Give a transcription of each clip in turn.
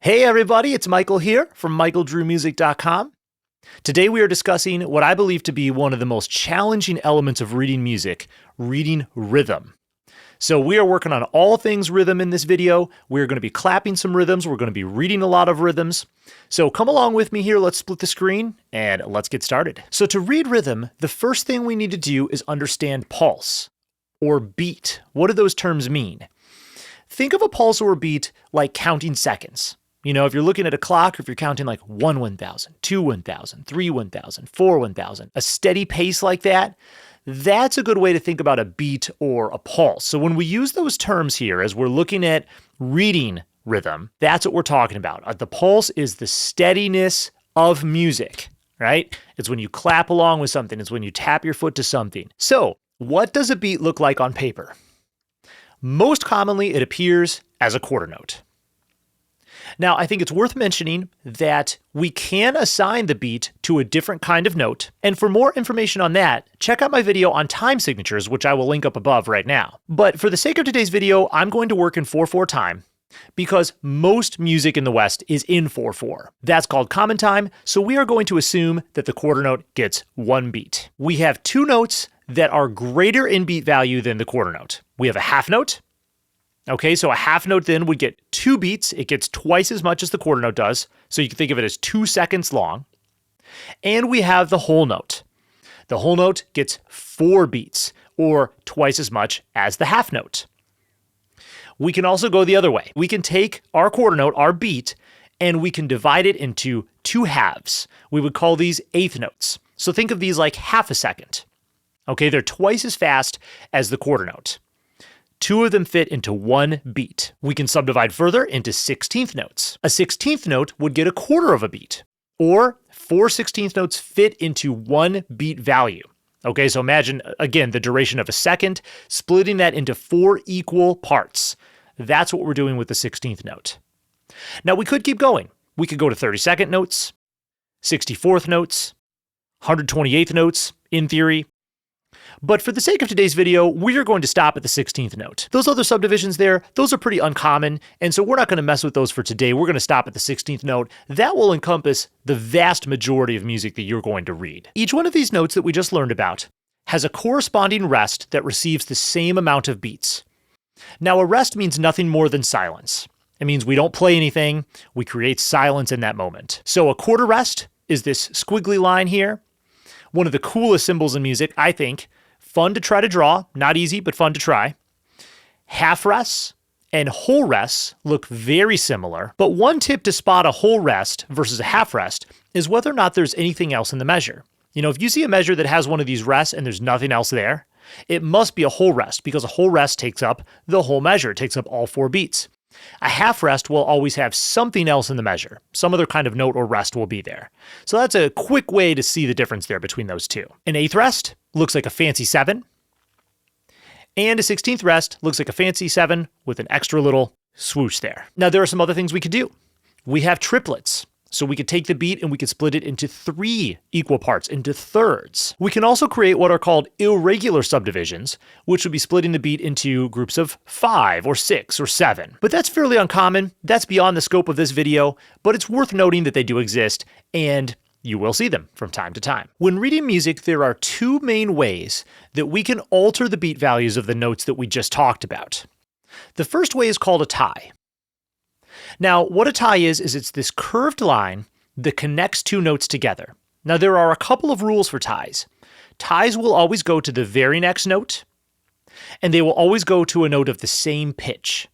Hey everybody, it's Michael here from michaeldrewmusic.com. Today we are discussing what I believe to be one of the most challenging elements of reading music, reading rhythm. So we are working on all things rhythm in this video. We're going to be clapping some rhythms. We're going to be reading a lot of rhythms. So come along with me here. Let's split the screen and let's get started. So to read rhythm, the first thing we need to do is understand pulse or beat. What do those terms mean? Think of a pulse or a beat like counting seconds. You know, if you're looking at a clock, or if you're counting like 1 1000, 2 1000, 3 1000, 4 1000, a steady pace like that, that's a good way to think about a beat or a pulse. So when we use those terms here, as we're looking at reading rhythm, that's what we're talking about. The pulse is the steadiness of music, right? It's when you clap along with something. It's when you tap your foot to something. So what does a beat look like on paper? Most commonly, it appears as a quarter note. Now, I think it's worth mentioning that we can assign the beat to a different kind of note. And for more information on that, check out my video on time signatures, which I will link up above right now. But for the sake of today's video, I'm going to work in 4/4 time because most music in the West is in 4/4. That's called common time, so we are going to assume that the quarter note gets one beat. We have two notes that are greater in beat value than the quarter note. We have a half note. Okay, so a half note then would get 2 beats. It gets twice as much as the quarter note does. So you can think of it as 2 seconds long. And we have the whole note. The whole note gets 4 beats, or twice as much as the half note. We can also go the other way. We can take our quarter note, our beat, and we can divide it into 2 halves. We would call these eighth notes. So think of these like half a second. Okay, they're twice as fast as the quarter note. 2 of them fit into 1 beat. We can subdivide further into 16th notes. A 16th note would get a quarter of a beat, or 4 16th notes fit into 1 beat value. Okay, so imagine, again, the duration of a second, splitting that into 4 equal parts. That's what we're doing with the 16th note. Now, we could keep going. We could go to 32nd notes, 64th notes, 128th notes, in theory. But for the sake of today's video, we're going to stop at the 16th note. Those other subdivisions there, those are pretty uncommon, and so we're not going to mess with those for today. We're going to stop at the 16th note. That will encompass the vast majority of music that you're going to read. Each one of these notes that we just learned about has a corresponding rest that receives the same amount of beats. Now, a rest means nothing more than silence. It means we don't play anything, we create silence in that moment. So a quarter rest is this squiggly line here. One of the coolest symbols in music, I think. Fun to try to draw, not easy, but fun to try. Half rests and whole rests look very similar, but one tip to spot a whole rest versus a half rest is whether or not there's anything else in the measure. You know, if you see a measure that has one of these rests and there's nothing else there, it must be a whole rest because a whole rest takes up the whole measure. It takes up all 4 beats. A half rest will always have something else in the measure. Some other kind of note or rest will be there. So that's a quick way to see the difference there between those two. An 8th rest looks like a fancy 7. And a 16th rest looks like a fancy 7 with an extra little swoosh there. Now there are some other things we could do. We have triplets. So we could take the beat and we could split it into 3 equal parts, into thirds. We can also create what are called irregular subdivisions, which would be splitting the beat into groups of 5 or 6 or 7. But that's fairly uncommon. That's beyond the scope of this video, but it's worth noting that they do exist and you will see them from time to time. When reading music, there are 2 main ways that we can alter the beat values of the notes that we just talked about. The first way is called a tie. Now, what a tie is it's this curved line that connects 2 notes together. Now, there are a couple of rules for ties. Ties will always go to the very next note, and they will always go to a note of the same pitch.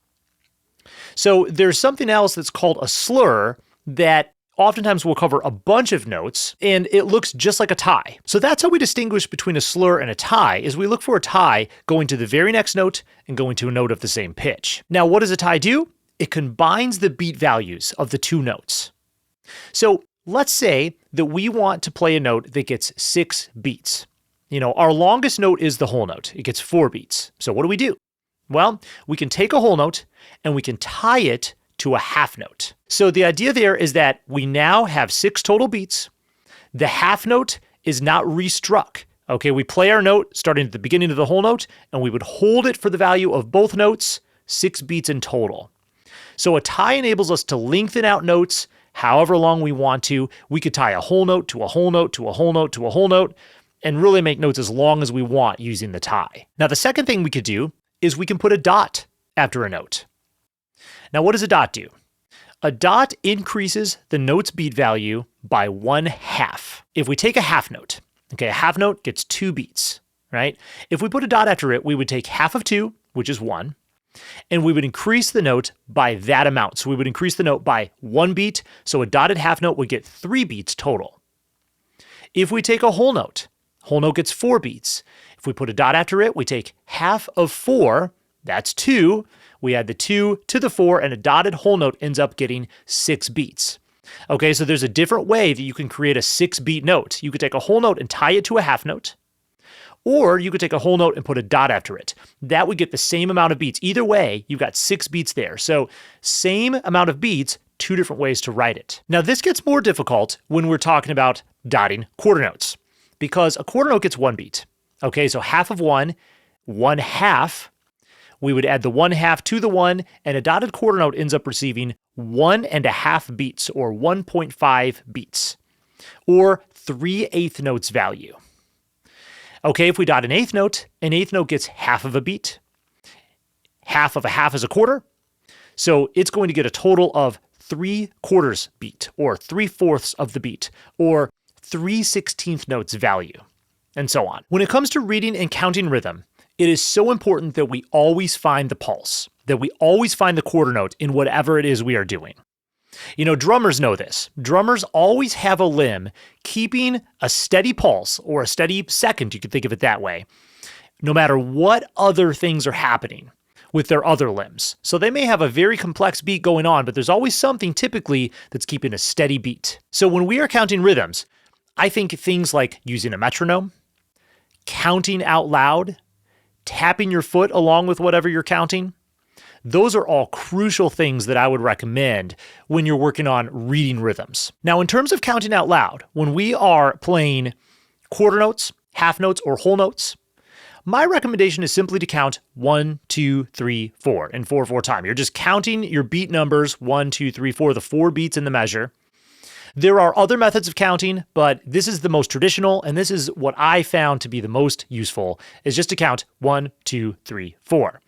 So there's something else that's called a slur that oftentimes will cover a bunch of notes, and it looks just like a tie. So that's how we distinguish between a slur and a tie, is we look for a tie going to the very next note and going to a note of the same pitch. Now, what does a tie do? It combines the beat values of the 2 notes. So let's say that we want to play a note that gets 6 beats. You know, our longest note is the whole note. It gets 4 beats. So what do? Well, we can take a whole note and we can tie it to a half note. So the idea there is that we now have 6 total beats. The half note is not restruck. Okay, we play our note starting at the beginning of the whole note and we would hold it for the value of both notes, 6 beats in total. So a tie enables us to lengthen out notes however long we want to. We could tie a whole note to a whole note to a whole note to a whole note and really make notes as long as we want using the tie. Now, the second thing we could do is we can put a dot after a note. Now, what does a dot do? A dot increases the note's beat value by 1/2. If we take a half note, okay, a half note gets 2 beats, right? If we put a dot after it, we would take half of 2, which is 1, and we would increase the note by that amount. So we would increase the note by 1 beat, so a dotted half note would get 3 beats total. If we take a whole note gets 4 beats. If we put a dot after it, we take half of 4, that's 2. We add the 2 to the 4, and a dotted whole note ends up getting 6 beats. Okay, so there's a different way that you can create a 6-beat note. You could take a whole note and tie it to a half note, or you could take a whole note and put a dot after it. That would get the same amount of beats. Either way, you've got 6 beats there. So same amount of beats, 2 different ways to write it. Now, this gets more difficult when we're talking about dotting quarter notes, because a quarter note gets 1 beat. Okay, so half of 1, 1/2. We would add the 1/2 to the 1, and a dotted quarter note ends up receiving 1.5 beats, or 1.5 beats, or 3/8 notes value. Okay, if we dot an eighth note gets half of a beat. Half of a half is a quarter, so it's going to get a total of 3/4 beat, or 3/4 of the beat, or 3/16 notes value, and so on. When it comes to reading and counting rhythm, it is so important that we always find the pulse, that we always find the quarter note in whatever it is we are doing. You know, drummers know this. Drummers always have a limb keeping a steady pulse, or a steady second, you could think of it that way, no matter what other things are happening with their other limbs. So they may have a very complex beat going on, but there's always something typically that's keeping a steady beat. So when we are counting rhythms, I think things like using a metronome, counting out loud, tapping your foot along with whatever you're counting, those are all crucial things that I would recommend when you're working on reading rhythms. Now, in terms of counting out loud, when we are playing quarter notes, half notes, or whole notes, my recommendation is simply to count 1, 2, 3, 4 in 4/4 time. You're just counting your beat numbers, 1, 2, 3, 4, the 4 beats in the measure. There are other methods of counting, but this is the most traditional, and this is what I found to be the most useful, is just to count 1, 2, 3, 4.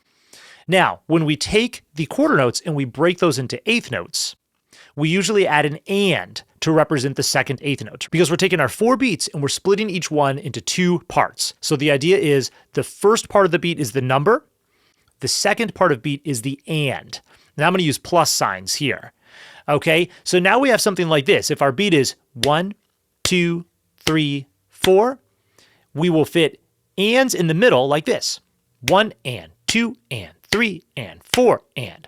Now, when we take the quarter notes and we break those into eighth notes, we usually add an and to represent the second eighth note, because we're taking our 4 beats and we're splitting each one into 2 parts. So the idea is the first part of the beat is the number, the second part of beat is the and. Now I'm going to use plus signs here. Okay, so now we have something like this. If our beat is 1, 2, 3, 4, we will fit ands in the middle like this. 1 and, 2 and, 3 and, 4 and.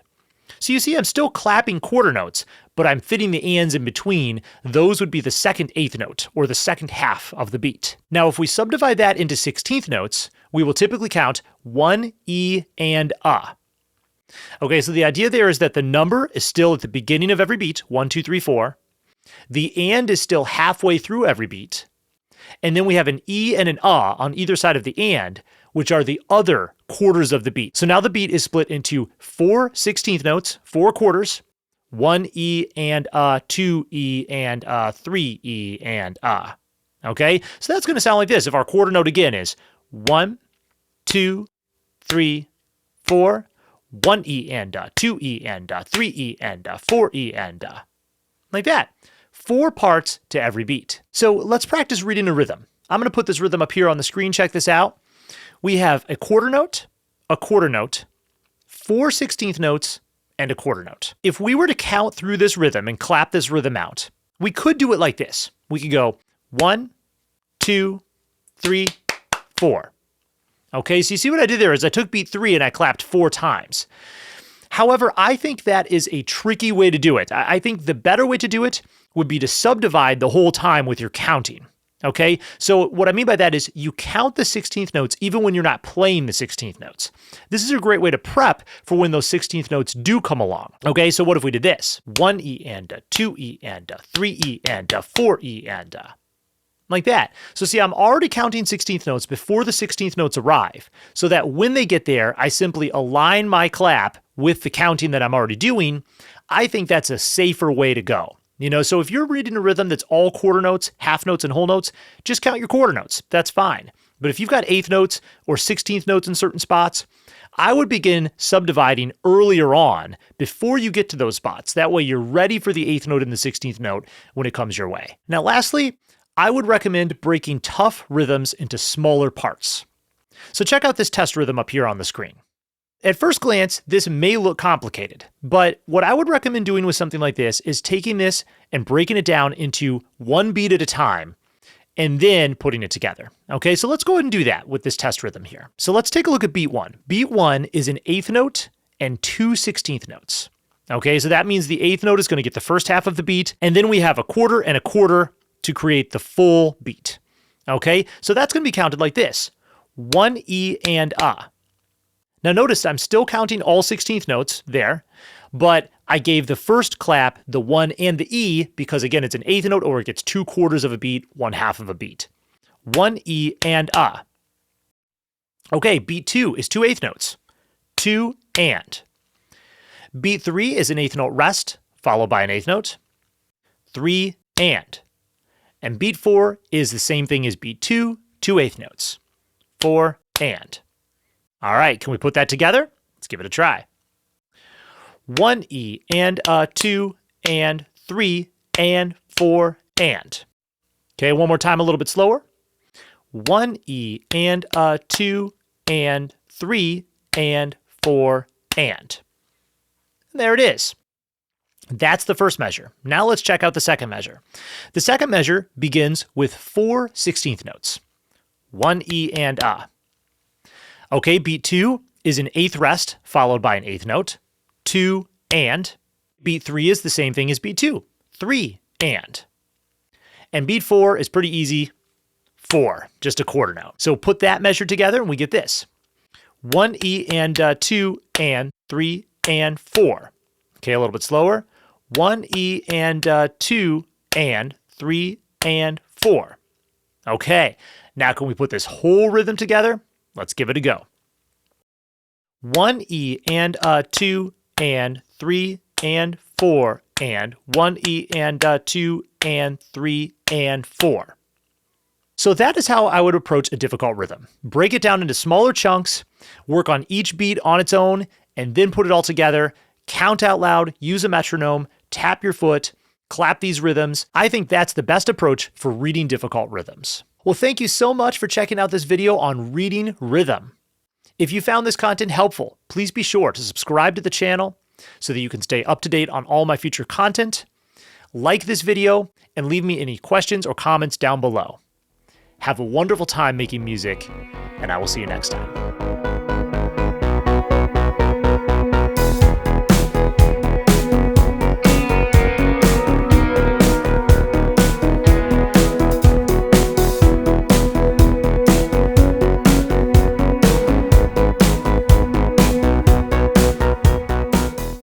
So you see I'm still clapping quarter notes, but I'm fitting the ands in between. Those would be the second eighth note, or the second half of the beat. Now if we subdivide that into 16th notes, we will typically count 1, E, and A. Okay, so the idea there is that the number is still at the beginning of every beat, 1, 2, 3, 4. The and is still halfway through every beat. And then we have an E and an A on either side of the and, which are the other quarters of the beat. So now the beat is split into 4 16th notes, 4 quarters, 1 E and A, 2 E and A, 3 E and A. Okay, so that's going to sound like this. If our quarter note again is 1, 2, 3, 4, 1 E and A, 2 E and A, 3 E and A, 4 E and A. Like that. 4 parts to every beat. So let's practice reading a rhythm. I'm going to put this rhythm up here on the screen. Check this out. We have a quarter note, 4 16th notes, and a quarter note. If we were to count through this rhythm and clap this rhythm out, we could do it like this. We could go 1, 2, 3, 4. Okay, so you see what I did there is I took beat 3 and I clapped 4 times. However, I think that is a tricky way to do it. I think the better way to do it would be to subdivide the whole time with your counting. Okay, so what I mean by that is you count the 16th notes even when you're not playing the 16th notes. This is a great way to prep for when those 16th notes do come along. Okay, so what if we did this? 1 E and A, 2 E and A, 3 E and A, 4 E and A. like that. So see, I'm already counting 16th notes before the 16th notes arrive, so that when they get there, I simply align my clap with the counting that I'm already doing. I think that's a safer way to go. So if you're reading a rhythm that's all quarter notes, half notes, and whole notes, just count your quarter notes. That's fine. But if you've got 8th notes or 16th notes in certain spots, I would begin subdividing earlier on before you get to those spots. That way you're ready for the 8th note and the 16th note when it comes your way. Now, lastly, I would recommend breaking tough rhythms into smaller parts. So check out this test rhythm up here on the screen. At first glance, this may look complicated, but what I would recommend doing with something like this is taking this and breaking it down into one beat at a time and then putting it together. Okay, so let's go ahead and do that with this test rhythm here. So let's take a look at beat 1. Beat 1 is an 8th note and 2 16th notes. Okay, so that means the 8th note is going to get the first half of the beat, and then we have a quarter and a quarter to create the full beat. Okay, so that's going to be counted like this: 1 E and A. Now notice I'm still counting all 16th notes there, but I gave the first clap the 1 and the E because, again, it's an 8th note, or it gets 2 quarters of a beat, 1/2 of a beat. 1 E and A. Okay, beat 2 is 2 8th notes. 2 and. Beat 3 is an 8th note rest, followed by an 8th note. 3 and. And beat 4 is the same thing as beat 2, 2 8th notes. 4 and. All right, can we put that together? Let's give it a try. 1 E and a, 2 and, 3 and, 4 and. Okay, one more time, a little bit slower. 1 E and a, 2 and, 3 and, 4 and. There it is. That's the first measure. Now let's check out the second measure. The second measure begins with 4 16th notes. 1 E and A. Okay, beat 2 is an 8th rest, followed by an 8th note. 2 and. Beat 3 is the same thing as beat 2. 3 and. And beat 4 is pretty easy. 4, just a quarter note. So put that measure together and we get this. 1 E and 2 and, 3 and, 4. Okay, a little bit slower. 1 E and 2 and, 3 and, 4. Okay, now can we put this whole rhythm together? Let's give it a go. 1 E and 2 and, 3 and, 4 and, 1 E and 2 and, 3 and, 4. So that is how I would approach a difficult rhythm. Break it down into smaller chunks, work on each beat on its own, and then put it all together. Count out loud, use a metronome, tap your foot, clap these rhythms. I think that's the best approach for reading difficult rhythms. Well, thank you so much for checking out this video on reading rhythm. If you found this content helpful, please be sure to subscribe to the channel so that you can stay up to date on all my future content. Like this video and leave me any questions or comments down below. Have a wonderful time making music, and I will see you next time.